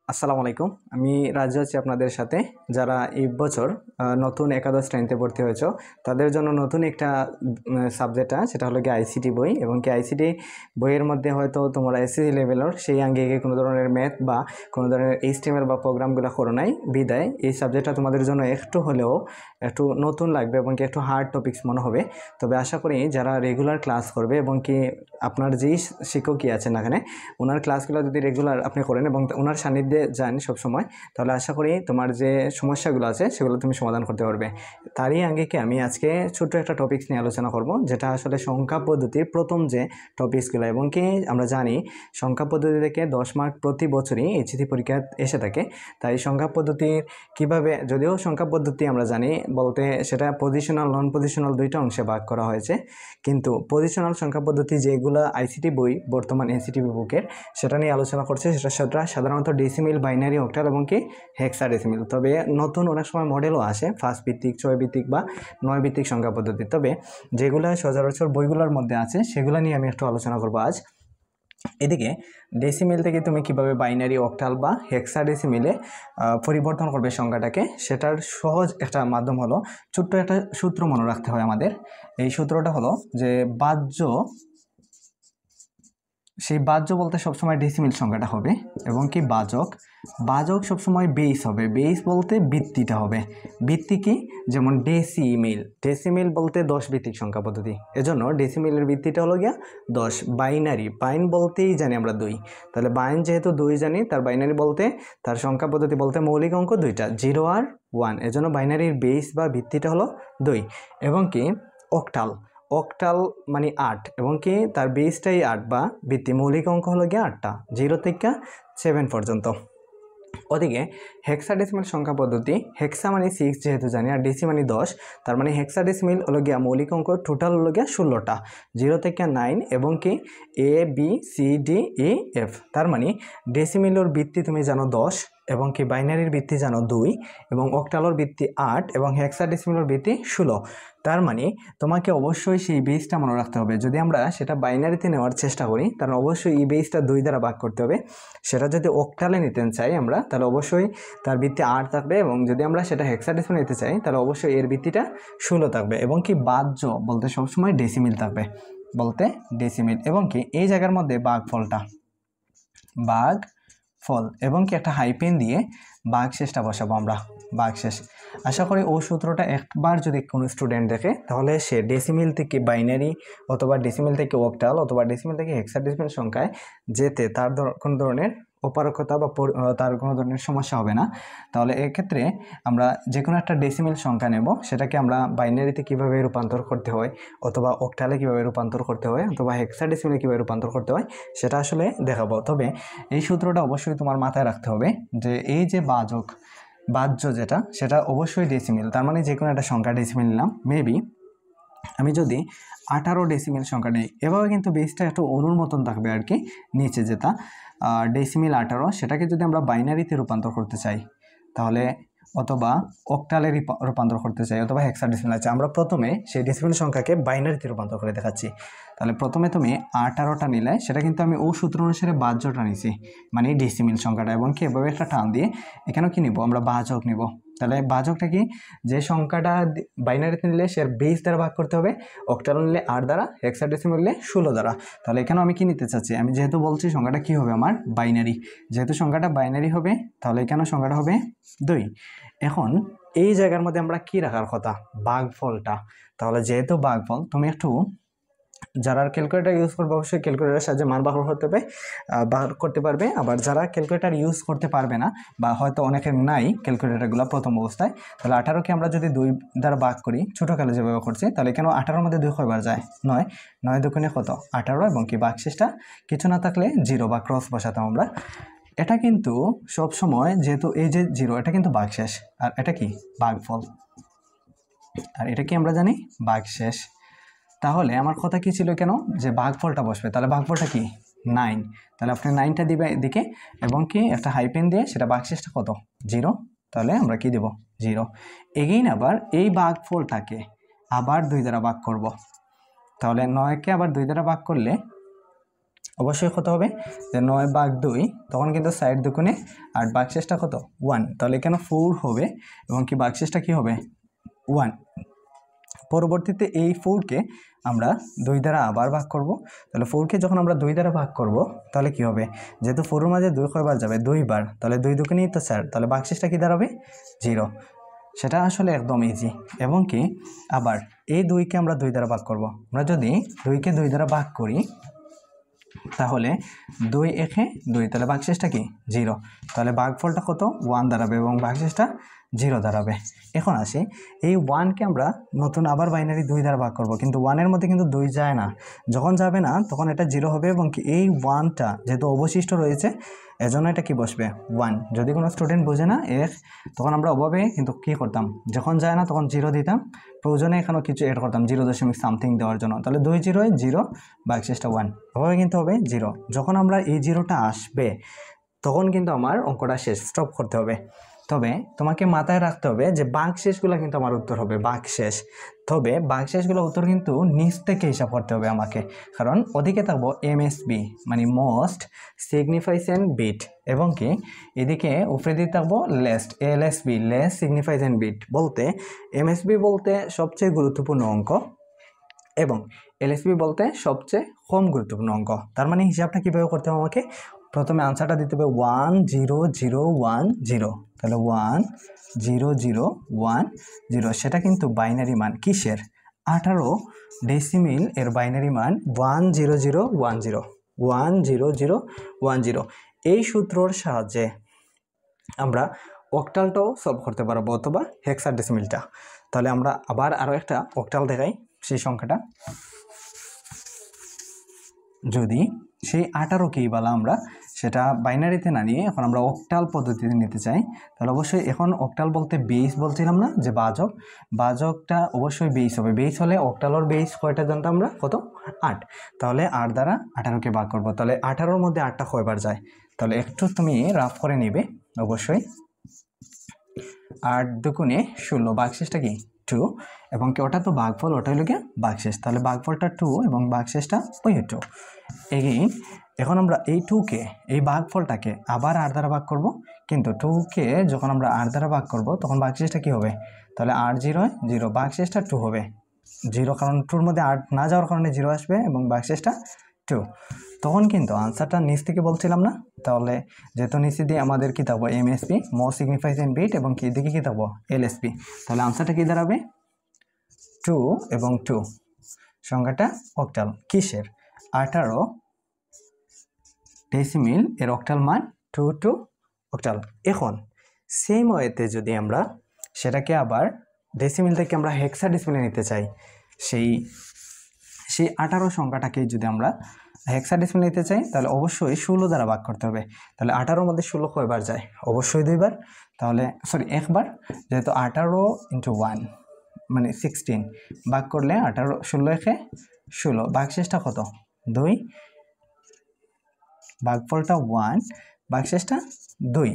আসসালামু আলাইকুম। আমি রাজু আছি আপনাদের সাথে। যারা এই বছর নতুন একাদশ শ্রেণীতে ভর্তি হয়েছো তাদের জন্য নতুন একটা সাবজেক্ট সেটা হলো গিয়ে আইসিটি বই, এবং কি আইসিটি বইয়ের মধ্যে হয়তো তোমরা এসএসসি লেভেলের সেই আঙ্গিকে কোনো ধরনের ম্যাথ বা কোনো ধরনের এইচটিএমএল বা প্রোগ্রামগুলো করো নাই, বিদায় এই সাবজেক্টটা তোমাদের জন্য একটু হলেও একটু নতুন লাগবে এবং কি একটু হার্ড টপিকস মনে হবে। তবে আশা করি যারা রেগুলার ক্লাস করবে এবং কি আপনার যেই শিক্ষকই আছেন এখানে ওনার ক্লাসগুলো যদি রেগুলার আপনি করেন এবং ওনার সান্নিধ্যে যান সবসময়, তাহলে আশা করি তোমার যে সমস্যাগুলো আছে সেগুলো তুমি সমাধান করতে পারবে। তারই আঙ্গিকে আমি আজকে ছোট্ট একটা টপিক্স নিয়ে আলোচনা করব, যেটা আসলে সংখ্যা পদ্ধতির প্রথম যে টপিক্সগুলো, এবং কি আমরা জানি সংখ্যা পদ্ধতি থেকে 10 মার্ক প্রতি বছরই এইচএসসি পরীক্ষা এসে থাকে। তাই সংখ্যা পদ্ধতির কীভাবে, যদিও সংখ্যা পদ্ধতি আমরা জানি বলতে সেটা পজিশনাল নন পজিশনাল দুইটা অংশে ভাগ করা হয়েছে, কিন্তু পজিশনাল সংখ্যা পদ্ধতি যেগুলো আইসিটি বই বর্তমান এনসিটি বুকের সেটা নিয়ে আলোচনা করছে, সেটা সাধারণত ডেসিমিল, বাইনারি, অক্টাল এবং কি হেক্সাডেসিমিল। তবে নতুন অনেক সময় মডেলও আসে 5 ভিত্তিক, 6 ভিত্তিক বা 9 ভিত্তিক সংখ্যা পদ্ধতি। তবে যেগুলো সচরাচর বইগুলোর মধ্যে আছে সেগুলো নিয়ে আমি একটু আলোচনা করবো আজ। এদিকে ডেসিমিল থেকে তুমি কিভাবে বাইনারি, অক্টাল বা হেক্সাডেসিমিলে পরিবর্তন করবে সংখ্যাটাকে, সেটার সহজ একটা মাধ্যম হলো ছোট্ট একটা সূত্র মনে রাখতে হয় আমাদের। এই সূত্রটা হলো যে সেই বাহ্য বলতে সবসময় ডেসিমিল সংখ্যাটা হবে, এবং কি বাজক সবসময় বেস হবে। বেস বলতে ভিত্তিটা হবে। ভিত্তি কি? যেমন ডেসিমিল বলতে 10 ভিত্তিক সংখ্যা পদ্ধতি, এজন্য ডেসিমিলের ভিত্তিটা হলো গিয়া 10। বাইন বলতেই জানি আমরা 2, তাহলে বাইন যেহেতু 2 জানি, তার বাইনারি বলতে তার সংখ্যা পদ্ধতি বলতে মৌলিক অঙ্ক দুইটা, 0 আর 1, এজন্য বাইনারির বেস বা ভিত্তিটা হলো 2। এবং কি অক্টাল মানে 8, এবং কি তার বেসটাই 8 বা ভিত্তি, মৌলিক অঙ্ক হলো গিয়ে 8টা, 0 থেকে 7 পর্যন্ত। ওদিকে হেক্সাডেসিমাল সংখ্যা পদ্ধতি, হেক্সা মানে 6 যেহেতু জানি, আর ডেসি মানে 10, তার মানে হেক্সাডেসিমাল হলো গিয়া মৌলিক অঙ্ক টোটাল হলো গিয়া 16টা, 0 থেকে 9, এবং কি ABCDEF। তার মানে ডেসিমিলের ভিত্তি তুমি জানো 10, এবং কি বাইনারির ভিত্তি জানো 2, এবং অক্টালোর ভিত্তি 8, এবং হেক্সাডেসিমালের ভিত্তি 16। তার মানে তোমাকে অবশ্যই সেই বেসটা মনে রাখতে হবে। যদি আমরা সেটা বাইনারিতে নেওয়ার চেষ্টা করি তাহলে অবশ্যই এই বেসটা 2 দ্বারা ভাগ করতে হবে। সেটা যদি অক্টালে নিতে চাই আমরা তাহলে অবশ্যই তার ভিত্তি 8 থাকবে, এবং যদি আমরা সেটা হেক্সাডেসিমাল নিতে চাই তাহলে অবশ্যই এর ভিত্তিটা 16 থাকবে, এবং কি বাহ্য বলতে সবসময় ডেসিমিল থাকবে, এবং কি এই জায়গার মধ্যে ভাগফল এবং কি একটা হাইপেন দিয়ে ভাগশেষটা বসাবো আমরা, ভাগশেষ। আশা করি ও সূত্রটা একবার যদি কোনো স্টুডেন্ট দেখে তাহলে সে ডেসিমিল থেকে বাইনারি, অথবা ডেসিমিল থেকে অক্টাল, অথবা ডেসিমিল থেকে হেক্সাডেসিমাল সংখ্যায় যেতে তার কোনো ধরনের অপারগতা বা তার কোনো ধরনের সমস্যা হবে না। তাহলে এক্ষেত্রে আমরা যে কোনো একটা ডেসিমিল সংখ্যা নেব, সেটাকে আমরা বাইনারিতে কীভাবে রূপান্তর করতে হয়, অথবা অক্টালে কীভাবে রূপান্তর করতে হয়, অথবা হেক্সাডেসিমালে কীভাবে রূপান্তর করতে হয় সেটা আসলে দেখাবো। তবে এই সূত্রটা অবশ্যই তোমার মাথায় রাখতে হবে যে এই যে বাহ্য যেটা, সেটা অবশ্যই ডেসিমিল। তার মানে যে কোনো একটা সংখ্যা ডেসিমিল নিলাম, মেবি আমি যদি 18 ডেসিমিল সংখ্যা নেই, এভাবে কিন্তু বেসটা একটু অনুর মতন থাকবে আর কি, নিচে যেটা ডেসিমিল 18, সেটাকে যদি আমরা বাইনারিতে রূপান্তর করতে চাই তাহলে, অথবা অক্টালে রূপান্তর করতে চাই, অথবা হেক্সাডেসিমাল আছে, আমরা প্রথমে সেই ডেসিমিল সংখ্যাকে বাইনারিতে রূপান্তর করে দেখাচ্ছি। তাহলে প্রথমে তুমি 18টা নিলে, সেটা কিন্তু আমি ও সূত্র অনুসারে বাহ্যটা নিছি, মানে ডেসিমিল সংখ্যাটা, এবং কি এভাবে একটা টান দিয়ে এখানেও কি নিব আমরা, ভাজক নিব। তাহলে ভাজকটা কি, যে সংখ্যাটা বাইনারিতে নিলে সে বেস দ্বারা ভাগ করতে হবে, অক্টাল নিলে 8 দ্বারা, হেক্সাডেসিমাল নিলে 16 দ্বারা। তাহলে এখানেও আমি কি নিতে চাচ্ছি, আমি যেহেতু বলছি সংখ্যাটা কি হবে আমার বাইনারি, যেহেতু সংখ্যাটা বাইনারি হবে তাহলে এখানেও সংখ্যাটা হবে 2। এখন এই জায়গার মধ্যে আমরা কি রাখার কথা, ভাগফলটা। তাহলে যেহেতু ভাগফল, তুমি একটু যারা ক্যালকুলেটার ইউজ করবে অবশ্যই ক্যালকুলেটারের সাহায্যে মান বার করতে পারবে। আবার যারা ক্যালকুলেটার ইউজ করতে পারবে না, বা হয়তো অনেকের নাই ক্যালকুলেটারগুলো প্রথম অবস্থায়, তাহলে 18কে আমরা যদি 2 দ্বারা ভাগ করি, ছোটোকালে যেভাবে করছি, তাহলে কেন 18-র মধ্যে 2 কয়বার যায়, 9, 9 দুগুণে কত 18, এবং কি ভাগশেষটা কিছু না থাকলে 0 বা ক্রস বসাতাম আমরা। এটা কিন্তু সব সময়, যেহেতু এই যে 0, এটা কিন্তু ভাগশেষ, আর এটা কি ভাগফল, আর এটা কি আমরা জানি ভাগশেষ। তাহলে আমার কথা কি ছিল কেন, যে ভাগফলটা বসবে, তাহলে ভাগফলটা কি 9, তাহলে আপনি 9টা দিবে এদিকে, এবং কি একটা হাইপেন দিয়ে সেটা ভাগশেষটা কত 0, তাহলে আমরা কি দেব 0। এগেইন আবার এই ভাগফলটাকে আবার 2 দ্বারা ভাগ করব, তাহলে 9কে আবার 2 দ্বারা ভাগ করলে অবশ্যই কত হবে যে 9/2, তখন কিন্তু সাইড দুগুণে 8, ভাগশেষটা কত 1, তাহলে এখানে 4 হবে এবং কি ভাগশেষটা কি হবে 1। পরবর্তীতে এই 4কে আমরা 2 দ্বারা আবার ভাগ করব। তাহলে 4কে যখন আমরা 2 দ্বারা ভাগ করব তাহলে কি হবে, যেহেতু 4 এর মাঝে 2 কয়বার যাবে 2 বার, তাহলে 2 দুগুণেই তো 4, তাহলে ভাগশেষটা কি দাঁড়াবে 0। সেটা আসলে একদম ইজি। এবং কি আবার এই 2কে আমরা 2 দ্বারা ভাগ করব। আমরা যদি 2কে 2 দ্বারা ভাগ করি তাহলে 2 একে 2, তাহলে ভাগশেষটা কি 0, তাহলে ভাগফলটা কত 1 দাঁড়াবে এবং ভাগশেষটা 0 দাঁড়াবে। এখন আসি এই 1কে আমরা নতুন আবার বাইনারি 2 দ্বারা ভাগ করব, কিন্তু 1-এর মধ্যে কিন্তু 2 যায় না, যখন যাবে না তখন এটা 0 হবে এবং কি এই 1টা যেহেতু অবশিষ্ট রয়েছে এজন্য এটা কি বসবে 1। যদি কোনো স্টুডেন্ট বোঝে না তখন আমরা ওভাবে কিন্তু কী করতাম, যখন যায় না তখন 0 দিতাম, প্রয়োজনে এখানেও কিছু অ্যাড করতাম 0.something দেওয়ার জন্য, তাহলে 2 0 0, ভাগশেষটা 1, ওভাবে কিন্তু হবে 0। যখন আমরা এই 0টা আসবে তখন কিন্তু আমার অঙ্কটা শেষ, স্টপ করতে হবে। তবে তোমাকে মাথায় রাখতে হবে যে ভাগশেষগুলো কিন্তু আমার উত্তর হবে ভাগশেষ, তবে ভাগশেষগুলো উত্তর কিন্তু নিচ থেকে হিসাব করতে হবে আমাকে, কারণ ওদিকে থাকবো MSB মানে মোস্ট সিগনিফিকেন্ট বিট, এবং কি এদিকে উপরে দিকে থাকবো least LSB less significant bit, বলতে MSB বলতে সবচেয়ে গুরুত্বপূর্ণ অঙ্ক এবং LSB বলতে সবচেয়ে কম গুরুত্বপূর্ণ অঙ্ক। তার মানে হিসাবটা কীভাবে করতে হবে, আমাকে প্রথমে আনসারটা দিতে হবে 1 0 0 1 0, তাহলে 1 0 0 1 0, সেটা কিন্তু বাইনারি মান কিসের 18 ডেসিমিল এর বাইনারি মান 1 0 0 1 0 1 0 0 1 0। এই সূত্রর সাহায্যে আমরা অক্টালটাও সলভ করতে পারবো অথবা হেক্সাডেসিমিলটা। তাহলে আমরা আবার আরও একটা অক্টাল দেখাই, সেই সংখ্যাটা যদি সেই 18কেই বলা আমরা সেটা বাইনারিতে না নিয়ে এখন আমরা অক্টাল পদ্ধতিতে নিতে চাই, তাহলে অবশ্যই এখন অক্টাল বলতে বেস বলছিলাম না যে বাজকটা অবশ্যই বেস হবে, বেস হলে অক্টালর বেস কয়টা জানতাম আমরা কত 8, তাহলে 8 দ্বারা 18কে ভাগ করবো, তাহলে 18-র মধ্যে 8টা কয়বার যায়, তাহলে একটু তুমি রাফ করে নিবে অবশ্যই। 8 দুগুণে 16, ভাগশেষটা কি 2, এবং কি ওটা তো ভাগফল, ওটা হলো কি ভাগশেষ, তাহলে ভাগফলটা 2 এবং ভাগশেষটা ওই 2। এগেইন এখন আমরা এই 2কে এই ভাগফলটাকে আবার 8 দ্বারা ভাগ করব, কিন্তু 2কে যখন আমরা 8 দ্বারা ভাগ করব তখন ভাগশেষটা কি হবে, তাহলে 8 0 0, ভাগশেষটা 2 হবে 0, কারণ 2-র মধ্যে 8 না যাওয়ার কারণে 0 আসবে এবং ভাগশেষটা 2। তখন কিন্তু আনসারটা নিচ থেকে বলছিলাম না, তাহলে যেহেতু নিচে দিয়ে আমাদের কী থাকবো MSB মোস্ট সিগনিফিকেন্ট বিট এবং কি দিকে কী থাকবো LSB, তাহলে আনসারটা কী দাঁড়াবে 2 এবং 2, সংখ্যাটা অক্টাল কিসের 18 ডেসিমিল এর অক্টাল মান 2 2 অক্টাল। এখন সেম ওয়েতে যদি আমরা সেটাকে আবার ডেসিমিল থেকে আমরা হেক্সাডেসিমিলে নিতে চাই, সেই 18 সংখ্যাটাকে যদি আমরা হেক্সাডেসিমিলে নিতে চাই তাহলে অবশ্যই 16 দ্বারা ভাগ করতে হবে, তাহলে 18-র মধ্যে 16 কয়বার যায়, অবশ্যই 2 বার, তাহলে একবার, যেহেতু 18 × 1 মানে 16 ভাগ করলে 18 16 একে 16, ভাগশেষটা কত 2, ভাগফলটা 1, ভাগশেষটা 2।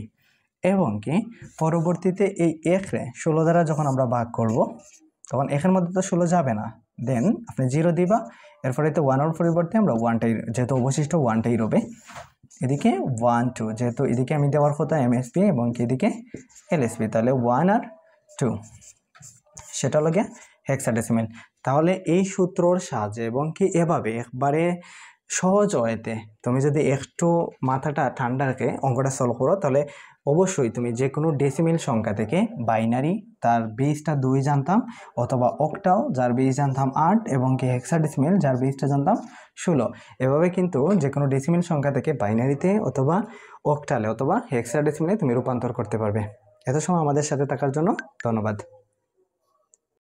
এবং কি পরবর্তীতে এই 1-রে 16 দ্বারা যখন আমরা ভাগ করব তখন একের মধ্যে তো 16 যাবে না, দেন আপনি 0 দিবা, এরপরে তো 1-এর পরিবর্তে আমরা 1টাই, যেহেতু অবশিষ্ট 1টাই রবে, এদিকে 1 2, যেহেতু এদিকে আমি দেওয়ার কথা MSB এবং এদিকে LSB, তাহলে 1 আর 2, সেটা লাগে হেক্সাডেসিমিল। তাহলে এই সূত্রর সাহায্যে এবং কি এভাবে একবারে সহজ ওয়েতে তুমি যদি একটু মাথাটা ঠান্ডা রেখে অঙ্কটা সলভ করো তাহলে অবশ্যই তুমি যে কোনো ডেসিমিল সংখ্যা থেকে বাইনারি তার বেসটা 2 জানতাম, অথবা অক্টাল যার বেস জানতাম 8, এবং কি হেক্সাডেসিমিল যার বেসটা জানতাম 16, এভাবে কিন্তু যে কোনো ডেসিমিল সংখ্যা থেকে বাইনারিতে অথবা অক্টালে অথবা হেক্সাডেসিমিলে তুমি রূপান্তর করতে পারবে। এত সময় আমাদের সাথে থাকার জন্য ধন্যবাদ।